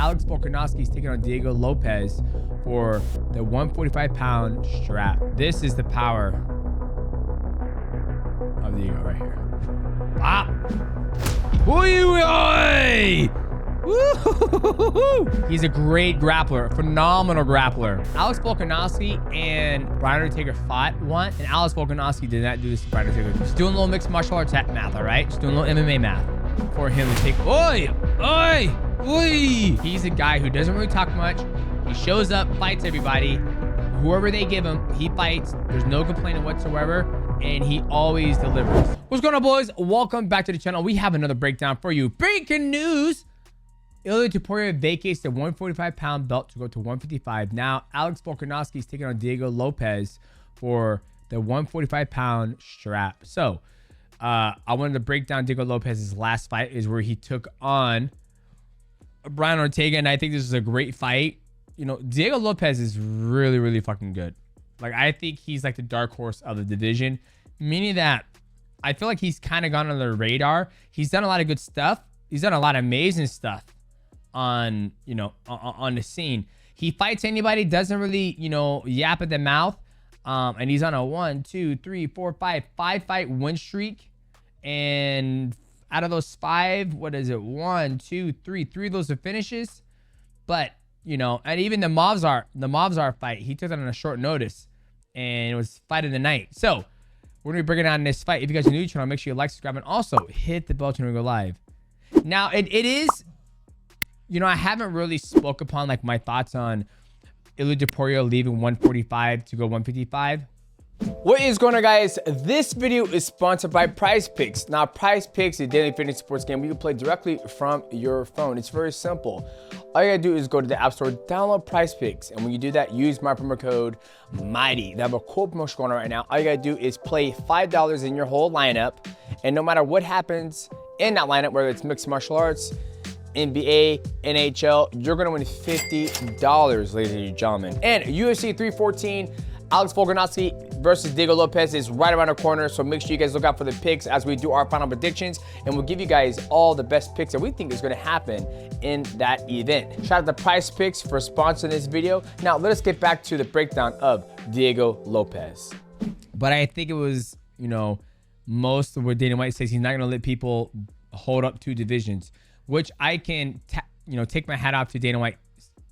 Alex Volkanovski is taking on Diego Lopes for the 145-pound strap. This is the power of the ego right here. Ah! He's a great grappler, phenomenal grappler. Alex Volkanovski and Brian Ortega fought once, and Alex Volkanovski did not do this to Brian Ortega. Just doing a little mixed martial arts math, all right? Just doing a little MMA math for him to take. He's a guy who doesn't really talk much. He shows up, fights everybody. Whoever they give him, he fights. There's no complaining whatsoever, and he always delivers. What's going on, boys? Welcome back to the channel. We have another breakdown for you. Breaking news! Arroyo vacates the 145-pound belt to go to 155. Now, Alex Volkanovski is taking on Diego Lopes for the 145-pound strap. So, I wanted to break down Diego Lopes' last fight is where he took on Brian Ortega, and I think this is a great fight. You know, Diego Lopes is really, really fucking good. Like, I think he's like the dark horse of the division, meaning that I feel like he's kind of gone under the radar. He's done a lot of good stuff. He's done a lot of amazing stuff on, you know, on the scene. He fights anybody, doesn't really, you know, yap at the mouth. And he's on a 1, 2, 3, 4, 5 fight win streak. And out of those 5, what is it? 1, 2, 3 of those are finishes. But, you know, and even the Mavzar fight, he took that on a short notice, and it was fight of the night. So we're gonna be breaking down this fight. If you guys are new to the channel, make sure you like, subscribe, and also hit the bell to go live. Now, it is, you know, I haven't really spoke upon like my thoughts on Arroyo leaving 145 to go 155. What is going on, guys? This video is sponsored by Prize Picks. Now, Prize Picks is a daily fantasy sports game where you can play directly from your phone. It's very simple. All you gotta do is go to the App Store, download Prize Picks, and when you do that, use my promo code MIGHTY. They have a cool promotion going on right now. All you gotta do is play $5 in your whole lineup, and no matter what happens in that lineup, whether it's mixed martial arts, NBA, NHL, you're gonna win $50, ladies and gentlemen. And UFC 314, Alex Volkanovski versus Diego Lopes is right around the corner, so make sure you guys look out for the picks as we do our final predictions, and we'll give you guys all the best picks that we think is going to happen in that event. Shout out to Prize Picks for sponsoring this video. Now, let us get back to the breakdown of Diego Lopes. But I think it was, you know, most of what Dana White says, he's not going to let people hold up 2 divisions, which I can, you know, take my hat off to Dana White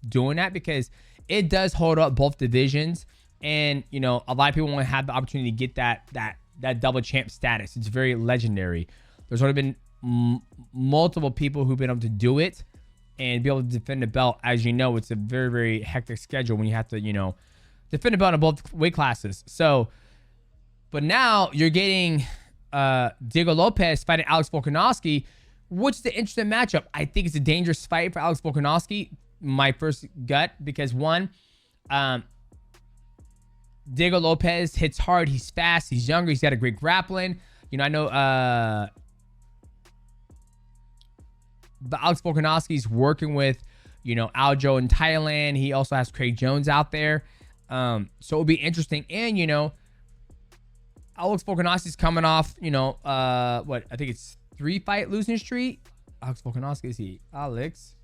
doing that, because it does hold up both divisions. And, you know, a lot of people want to have the opportunity to get that double champ status. It's very legendary. There's only been multiple people who've been able to do it and be able to defend the belt. As you know, it's a very, very hectic schedule when you have to, you know, defend the belt in both weight classes. So, but now you're getting Diego Lopes fighting Alex Volkanovski, which is an interesting matchup. I think it's a dangerous fight for Alex Volkanovski, my first gut, because one, Diego Lopes hits hard. He's fast. He's younger. He's got a great grappling. You know, I know but Alex Volkanovski's working with, you know, Aljo in Thailand. He also has Craig Jones out there. So it'll be interesting. And, you know, Alex Volkanovski's coming off, you know, what? I think it's 3-fight losing streak. Alex Volkanovski, is he? Alex.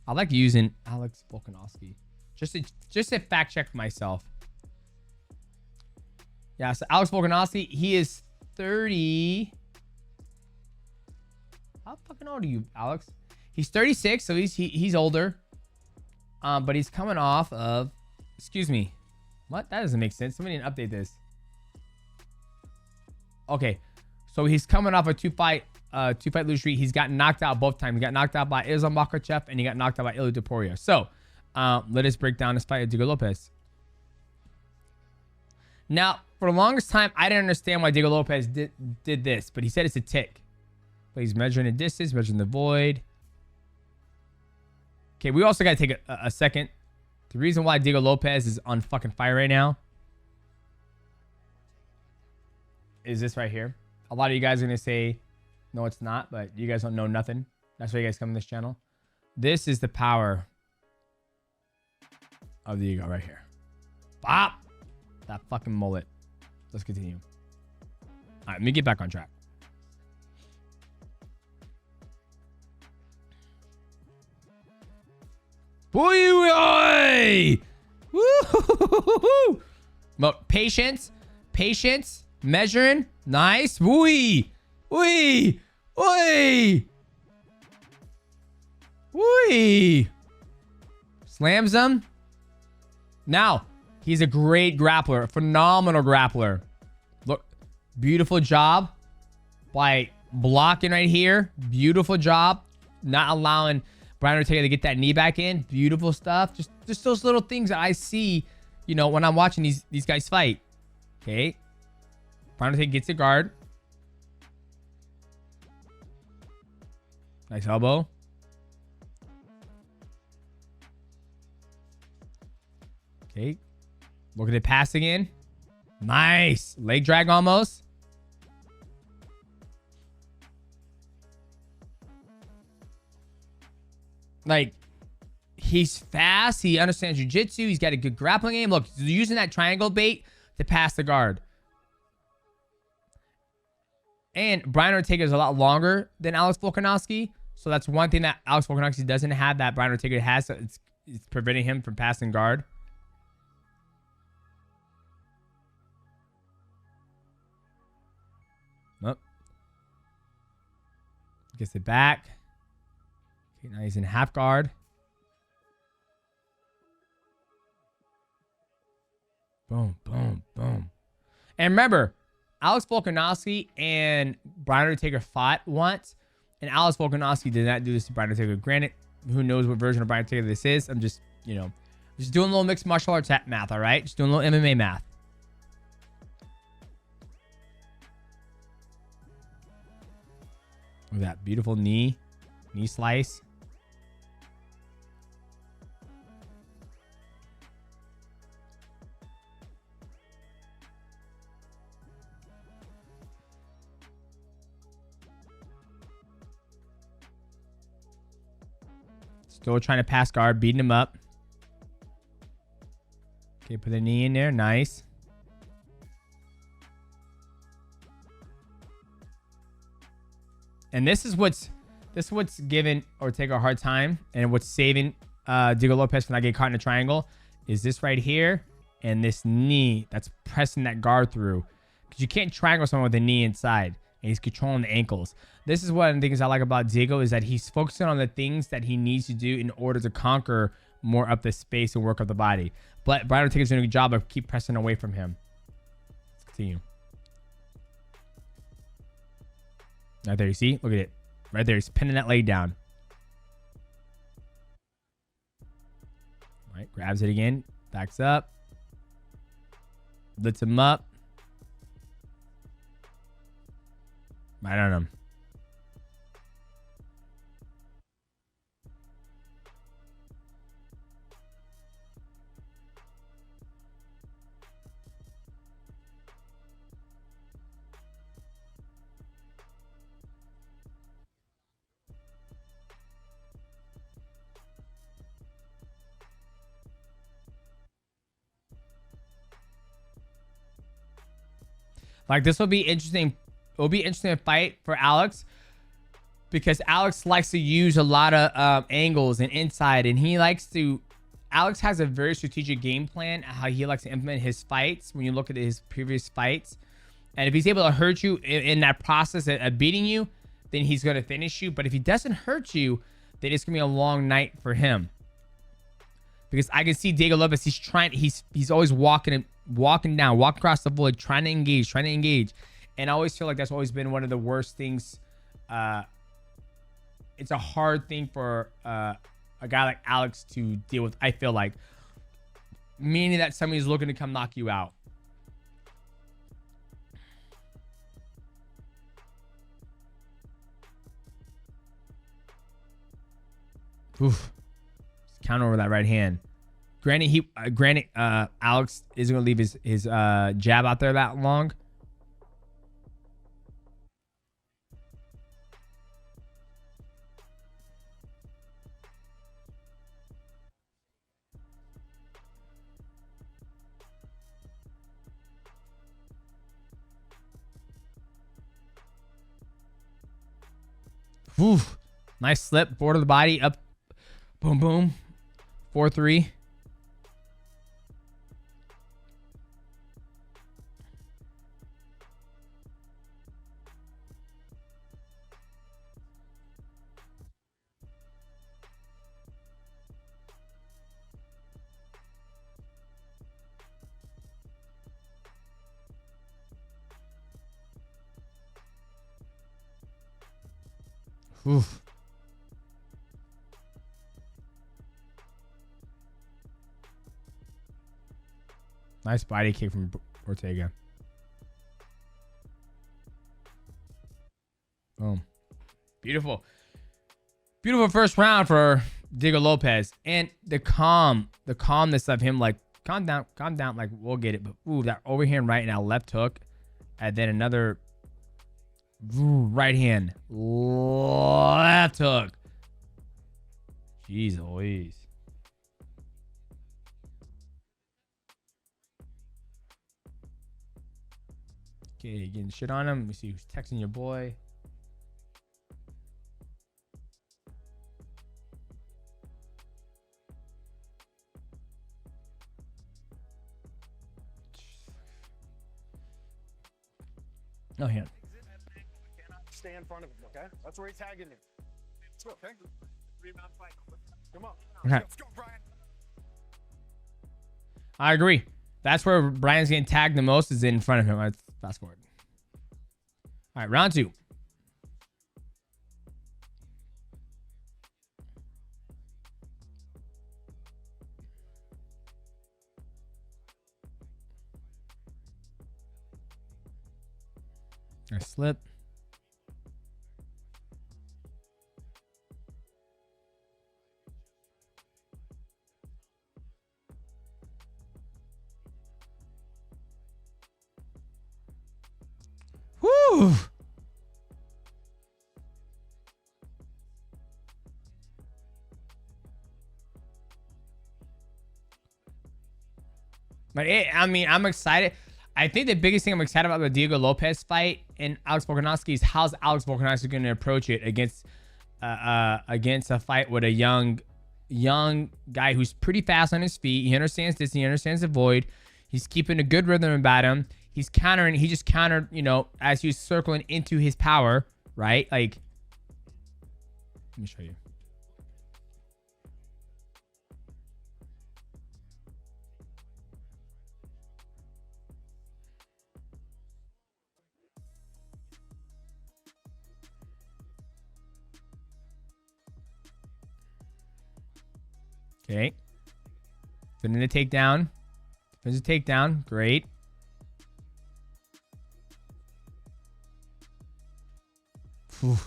I like using Alex Volkanovski. Just to fact check myself. Yeah, so Alex Volkanovski, he is 30. How fucking old are you, Alex? He's 36, so he's older. But he's coming off of, excuse me. What? That doesn't make sense. Somebody didn't update this. Okay. So he's coming off a 2-fight lose streak. He's gotten knocked out both times. He got knocked out by Islam Makhachev, and he got knocked out by Arroyo. So, let us break down this fight of Diego Lopes. Now, for the longest time, I didn't understand why Diego Lopes did this, but he said it's a tick. But he's measuring the distance, measuring the void. Okay, we also got to take a second. The reason why Diego Lopes is on fucking fire right now is this right here. A lot of you guys are going to say, no, it's not, but you guys don't know nothing. That's why you guys come to this channel. This is the power of the ego right here. Bop! That fucking mullet. Let's continue. All right, let me get back on track. Boy! Woo! Patience. Patience. Measuring. Nice. Wee. Wee. Wee. Wee. Slams him. Now, he's a great grappler. Phenomenal grappler. Look. Beautiful job by blocking right here. Beautiful job. Not allowing Brian Ortega to get that knee back in. Beautiful stuff. Just those little things that I see, you know, when I'm watching these guys fight. Okay. Brian Ortega gets a guard. Nice elbow. Okay. Look at it passing in. Nice. Leg drag almost. Like, he's fast. He understands jiu-jitsu. He's got a good grappling game. Look, he's using that triangle bait to pass the guard. And Brian Ortega is a lot longer than Alex Volkanovski. So that's one thing that Alex Volkanovski doesn't have that Brian Ortega has. So it's preventing him from passing guard. Oh. Gets it back. Okay, now he's in half guard. Boom, boom, boom. And remember, Alex Volkanovski and Brian Ortega fought once. And Alex Volkanovski did not do this to Brian Ortega. Granted, who knows what version of Brian Ortega this is. I'm just, you know, just doing a little mixed martial arts math, all right? Just doing a little MMA math. Look at that beautiful knee slice. Still trying to pass guard, beating him up. Okay, put the knee in there. Nice. And this is what's giving Ortega a hard time, and what's saving Diego Lopes from not getting caught in a triangle is this right here and this knee that's pressing that guard through. Because you can't triangle someone with a knee inside, and he's controlling the ankles. This is one of the things I like about Diego, is that he's focusing on the things that he needs to do in order to conquer more up the space and work up the body. But Brian Ortega's doing a good job of keep pressing away from him. Let's continue. Right there, you see? Look at it. Right there, he's pinning that leg down. All right, grabs it again. Backs up. Lifts him up. Right on him. Like, this will be interesting. It'll be interesting to fight for Alex, because Alex likes to use a lot of angles and inside, and he likes to. Alex has a very strategic game plan how he likes to implement his fights. When you look at his previous fights, and if he's able to hurt you in that process of beating you, then he's going to finish you. But if he doesn't hurt you, then it's going to be a long night for him. Because I can see Diego Lopes. He's always walking down, walking across the void, trying to engage. And I always feel like that's always been one of the worst things. It's a hard thing for a guy like Alex to deal with, I feel like. Meaning that somebody's looking to come knock you out. Oof. Counter over that right hand. Granted, Alex isn't gonna leave his jab out there that long. Oof. Nice slip, board of the body, up, boom, boom. 4-3. Oof. Nice body kick from Ortega. Boom. Beautiful. Beautiful first round for Diego Lopes. And the calmness of him, like, calm down, like, we'll get it. But, ooh, that overhand right now, left hook. And then another right hand, left hook. Jeez Louise. Okay, getting shit on him. Let me see who's texting your boy. Oh, yeah. Stay in front of him, okay? That's where he's tagging you. Let's go, okay? Rebound fight. Come on. Okay. Let's go, Brian. I agree. That's where Brian's getting tagged the most, is in front of him. Let's fast forward. All right, round 2. Nice slip. Woo! But I mean, I'm excited. I think the biggest thing I'm excited about the Diego Lopes fight and Alex Volkanovski is how's Alex Volkanovski going to approach it against a fight with a young guy who's pretty fast on his feet. He understands this. He understands the void. He's keeping a good rhythm about him. He's countering. He just countered, you know, as he was circling into his power, right? Like, let me show you. Okay. Finish the takedown. Finish the takedown. Great. Whew.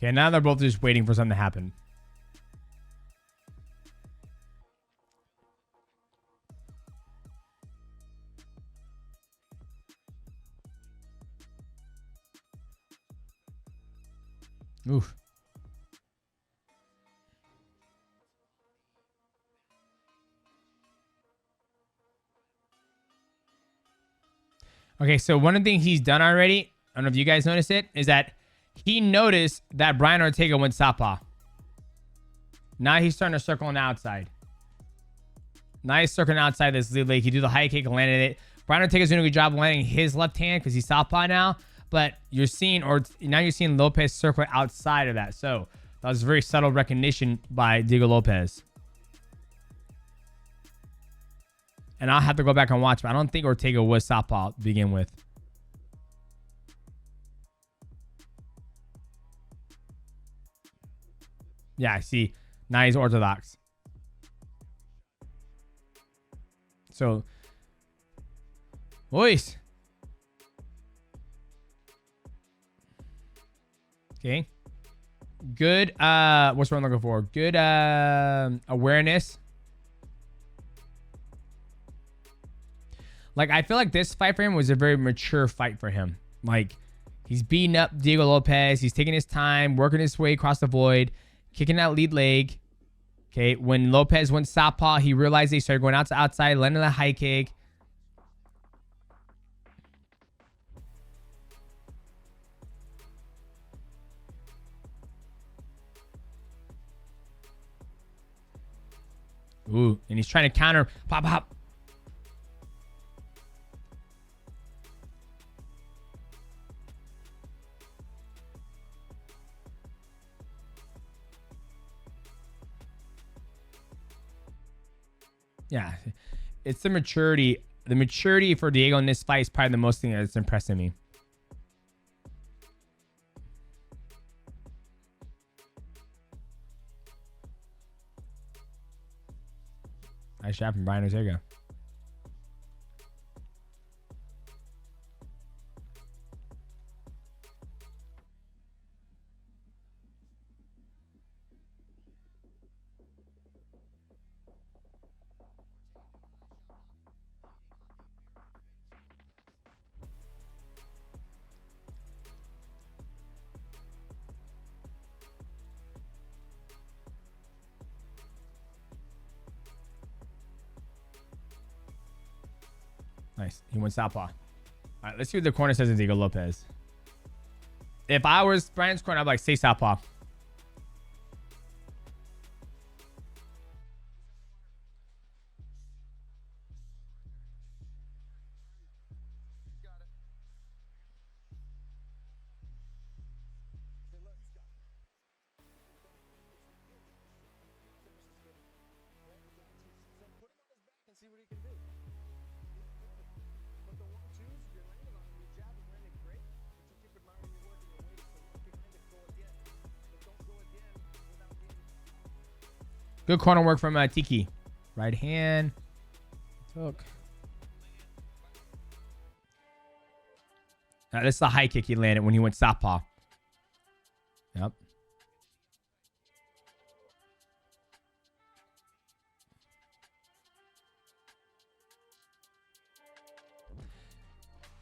Okay, now they're both just waiting for something to happen. Oof. Okay, so one of the things he's done already, I don't know if you guys noticed it, is that he noticed that Brian Ortega went southpaw. Now he's starting to circle on the outside. Now he's circling outside this lead leg. He do the high kick and landed it. Brian Ortega's doing a good job landing his left hand because he's southpaw now. But you're seeing, or now you're seeing Lopes circle outside of that. So that was very subtle recognition by Diego Lopes. And I'll have to go back and watch, but I don't think Ortega was southpaw to begin with. Yeah, see. Now he's orthodox. So, boys. Okay. Good, what's what I'm looking for? Good, awareness. Like, I feel like this fight for him was a very mature fight for him. Like, he's beating up Diego Lopes. He's taking his time, working his way across the void, kicking that lead leg. Okay, when Lopes went southpaw, he realized he started going out to outside, landing a high kick. Ooh, and he's trying to counter. Pop, pop. Yeah, it's the maturity. The maturity for Diego in this fight is probably the most thing that's impressing me. Nice shot from Brian Ortega. Nice. He went southpaw. All right, let's see what the corner says to Diego Lopes. If I was Brian's corner, I'd be like, say southpaw. Good corner work from Tiki. Right hand. Took. This is the high kick he landed when he went southpaw. Yep.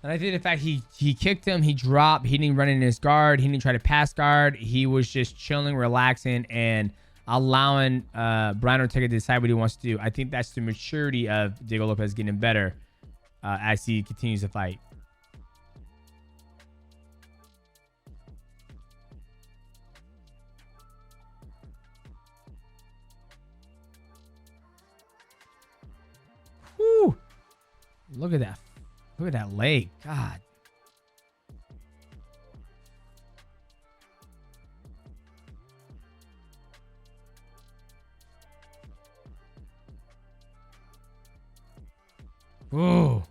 And I think the fact he kicked him, he dropped, he didn't run in his guard, he didn't try to pass guard. He was just chilling, relaxing, and allowing Brian Ortega to decide what he wants to do. I think that's the maturity of Diego Lopes getting better as he continues to fight. Whew. Look at that. Look at that leg. God. Whoa.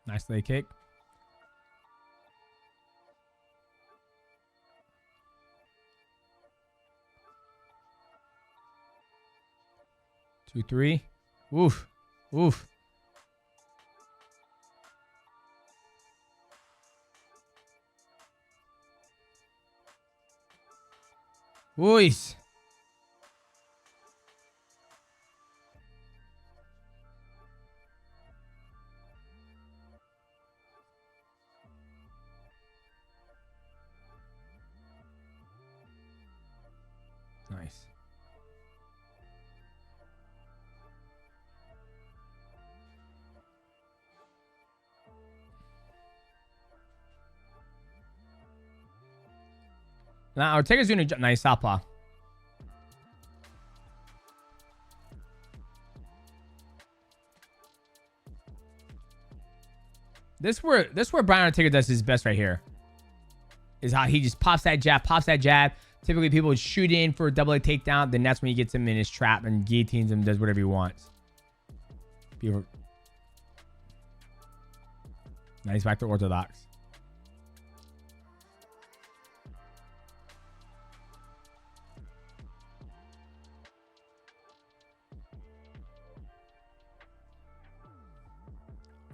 Nice leg kick. Two, three. Oof. Oof. Oof. Nice. Now Ortega's doing a nice southpaw. This where Brian Ortega does his best right here. Is how he just pops that jab. Typically, people would shoot in for a double leg takedown. Then that's when he gets him in his trap and guillotines him, does whatever he wants. Beautiful. Nice back to orthodox.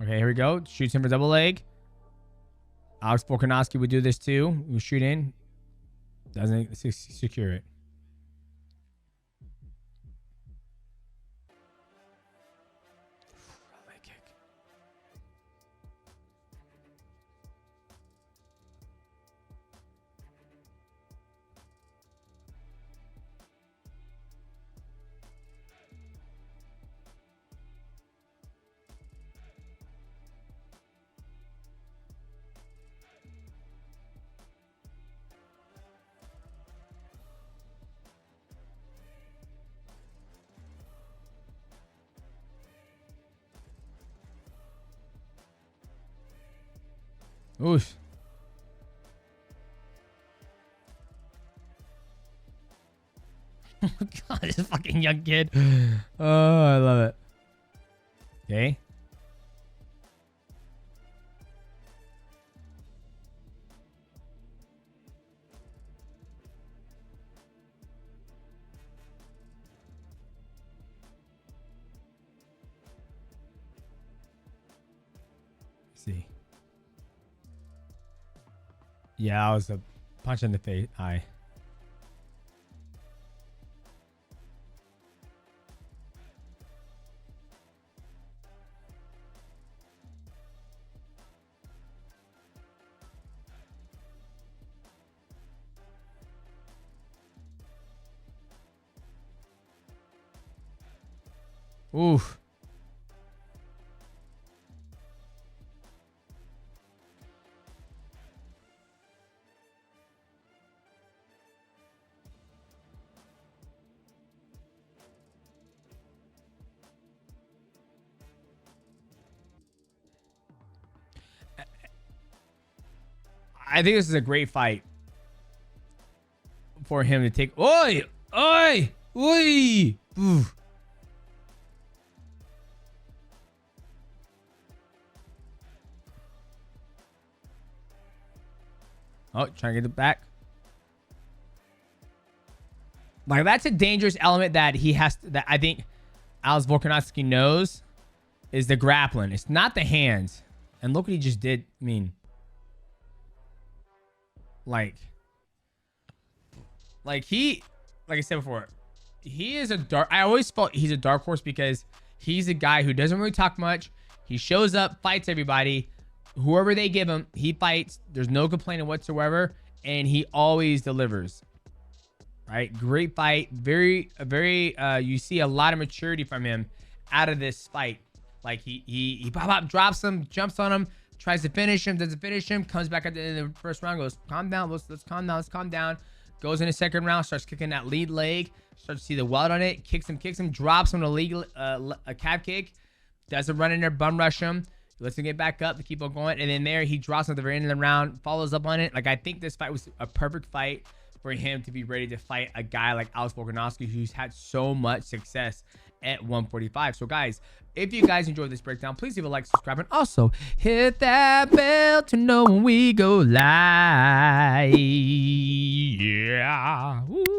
Okay, here we go. Shoots him for double leg. Alex Volkanovski would do this too. We shoot in. Doesn't secure it. Leg kick. Oof. Oh my God, this fucking young kid. Oh, I love it. Okay. Let's see. Yeah, that was a punch in the face. Eye. Oof. I think this is a great fight for him to take. Oi! Oi! Oi! Oof. Oh, trying to get it back. Like, that's a dangerous element that he has to, that I think Alex Volkanovski knows is the grappling. It's not the hands. And look what he just did. I mean, like he, like I said before, he is a dark, I always felt he's a dark horse because he's a guy who doesn't really talk much. He shows up, fights everybody. Whoever they give him, he fights. There's no complaining whatsoever. And he always delivers. Right? Great fight. Very, you see a lot of maturity from him out of this fight. Like he pop, drops him, jumps on him, tries to finish him, doesn't finish him, comes back at the end of the first round, goes, calm down, let's calm down, let's calm down. Goes in the second round, starts kicking that lead leg, starts to see the welt on it, kicks him, drops him a calf kick, doesn't run in there, bum rush him, lets him get back up to keep on going, and then there he drops him at the very end of the round, follows up on it. Like, I think this fight was a perfect fight for him to be ready to fight a guy like Alex Volkanovski, who's had so much success at 145. So guys, if you guys enjoyed this breakdown, please leave a like, subscribe, and also hit that bell to know when we go live. Yeah. Woo.